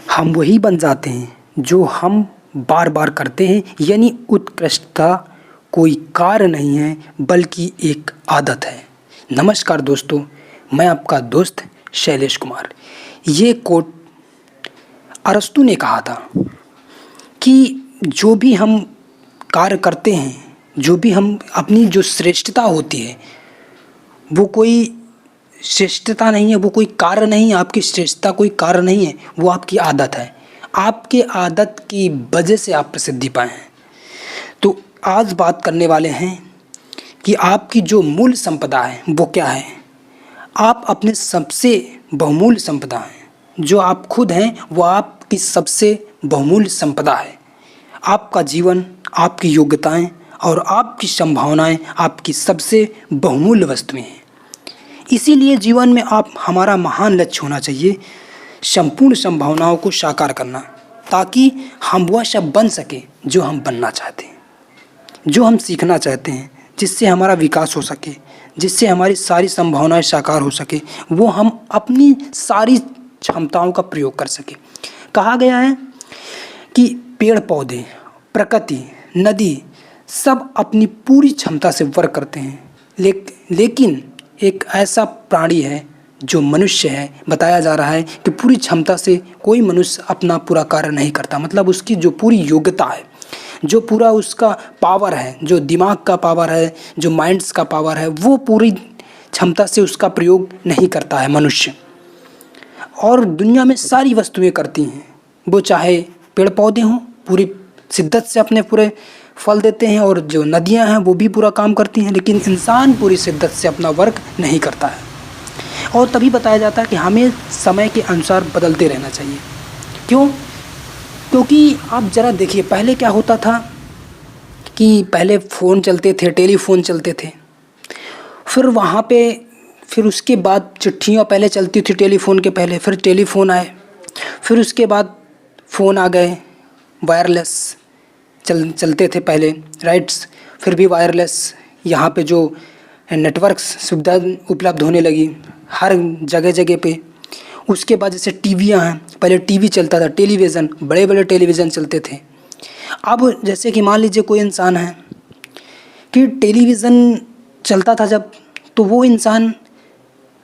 हम वही बन जाते हैं जो हम बार बार करते हैं। यानी उत्कृष्टता कोई कार्य नहीं है बल्कि एक आदत है। नमस्कार दोस्तों, मैं आपका दोस्त शैलेश कुमार। ये कोट अरस्तु ने कहा था कि जो भी हम कार्य करते हैं, जो भी हम अपनी जो श्रेष्ठता होती है, वो कोई श्रेष्ठता नहीं है, वो कोई कार्य नहीं है। आपकी श्रेष्ठता कोई कार्य नहीं है, वो आपकी आदत है। आपके आदत की वजह से आप प्रसिद्धि पाए हैं। तो आज बात करने वाले हैं कि आपकी जो मूल संपदा है वो क्या है। आप अपने सबसे बहुमूल्य संपदा हैं, जो आप खुद हैं वो आपकी सबसे बहुमूल्य संपदा है। आपका जीवन, आपकी योग्यताएं और आपकी संभावनाएं आपकी सबसे बहुमूल्य वस्तुएं हैं। इसीलिए जीवन में आप हमारा महान लक्ष्य होना चाहिए संपूर्ण संभावनाओं को साकार करना, ताकि हम वह सब बन सके जो हम बनना चाहते हैं, जो हम सीखना चाहते हैं, जिससे हमारा विकास हो सके, जिससे हमारी सारी संभावनाएं साकार हो सके, वो हम अपनी सारी क्षमताओं का प्रयोग कर सके। कहा गया है कि पेड़ पौधे, प्रकृति, नदी सब अपनी पूरी क्षमता से वर्क करते हैं, लेकिन एक ऐसा प्राणी है जो मनुष्य है, बताया जा रहा है कि पूरी क्षमता से कोई मनुष्य अपना पूरा कार्य नहीं करता। मतलब उसकी जो पूरी योग्यता है, जो पूरा उसका पावर है, जो दिमाग का पावर है, जो माइंड्स का पावर है, वो पूरी क्षमता से उसका प्रयोग नहीं करता है मनुष्य। और दुनिया में सारी वस्तुएं करती हैं, वो चाहे पेड़ पौधे हों, पूरी शिद्दत से अपने पूरे फल देते हैं, और जो नदियां हैं वो भी पूरा काम करती हैं, लेकिन इंसान पूरी शिद्दत से अपना वर्क नहीं करता है। और तभी बताया जाता है कि हमें समय के अनुसार बदलते रहना चाहिए। क्यों? क्योंकि आप ज़रा देखिए, पहले क्या होता था कि पहले फ़ोन चलते थे, टेलीफोन चलते थे, फिर उसके बाद चिट्ठियाँ पहले चलती थी टेलीफोन के पहले, फिर टेलीफोन आए, फिर उसके बाद फ़ोन आ गए, वायरलेस चलते थे पहले, राइट्स, फिर भी वायरलेस। यहाँ पे जो नेटवर्क सुविधा उपलब्ध होने लगी हर जगह जगह पे। उसके बाद जैसे टीवियाँ हैं, पहले टीवी चलता था, टेलीविज़न, बड़े बड़े टेलीविज़न चलते थे। अब जैसे कि मान लीजिए कोई इंसान है कि टेलीविज़न चलता था जब, तो वो इंसान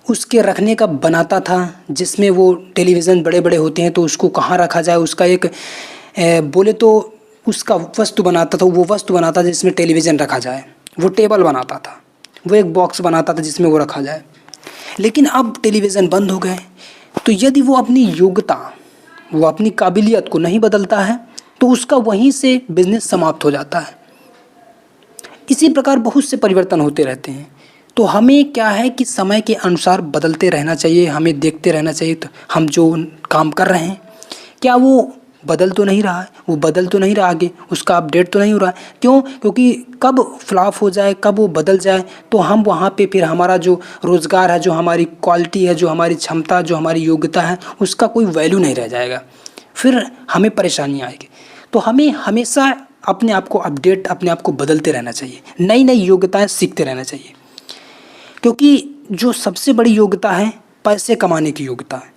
उसके रखने का बनाता था, जिसमें वो टेलीविज़न बड़े बड़े होते हैं तो उसको कहाँ रखा जाए, उसका एक बोले तो उसका वस्तु बनाता था, वो वस्तु बनाता था जिसमें टेलीविज़न रखा जाए, वो टेबल बनाता था, वो एक बॉक्स बनाता था जिसमें वो रखा जाए। लेकिन अब टेलीविज़न बंद हो गए, तो यदि वो अपनी योग्यता, वो अपनी काबिलियत को नहीं बदलता है तो उसका वहीं से बिजनेस समाप्त हो जाता है। इसी प्रकार बहुत से परिवर्तन होते रहते हैं। तो हमें क्या है कि समय के अनुसार बदलते रहना चाहिए, हमें देखते रहना चाहिए तो हम जो काम कर रहे हैं क्या वो बदल तो नहीं रहा है, वो बदल तो नहीं रहा, आगे उसका अपडेट तो नहीं हो रहा है। क्यों? क्योंकि कब फ्लॉप हो जाए, कब वो बदल जाए, तो हम वहाँ पे फिर हमारा जो रोज़गार है, जो हमारी क्वालिटी है, जो हमारी क्षमता, जो हमारी योग्यता है, उसका कोई वैल्यू नहीं रह जाएगा, फिर हमें परेशानी आएगी। तो हमें हमेशा अपने आप को अपडेट, अपने आप को बदलते रहना चाहिए, नई नई योग्यताएँ सीखते रहना चाहिए। क्योंकि जो सबसे बड़ी योग्यता है पैसे कमाने की योग्यता है,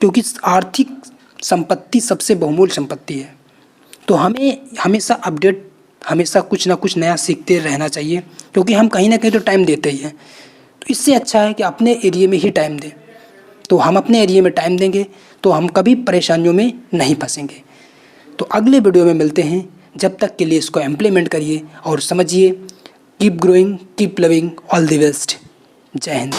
क्योंकि आर्थिक संपत्ति सबसे बहुमूल्य संपत्ति है। तो हमें हमेशा अपडेट, हमेशा कुछ ना कुछ नया सीखते रहना चाहिए, क्योंकि हम कहीं ना कहीं तो टाइम देते ही हैं। तो इससे अच्छा है कि अपने एरिया में ही टाइम दें। तो हम अपने एरिया में टाइम देंगे तो हम कभी परेशानियों में नहीं फंसेंगे। तो अगले वीडियो में मिलते हैं, जब तक के लिए इसको इम्प्लीमेंट करिए और समझिए। Keep growing, keep loving, all the best. जय हिंद।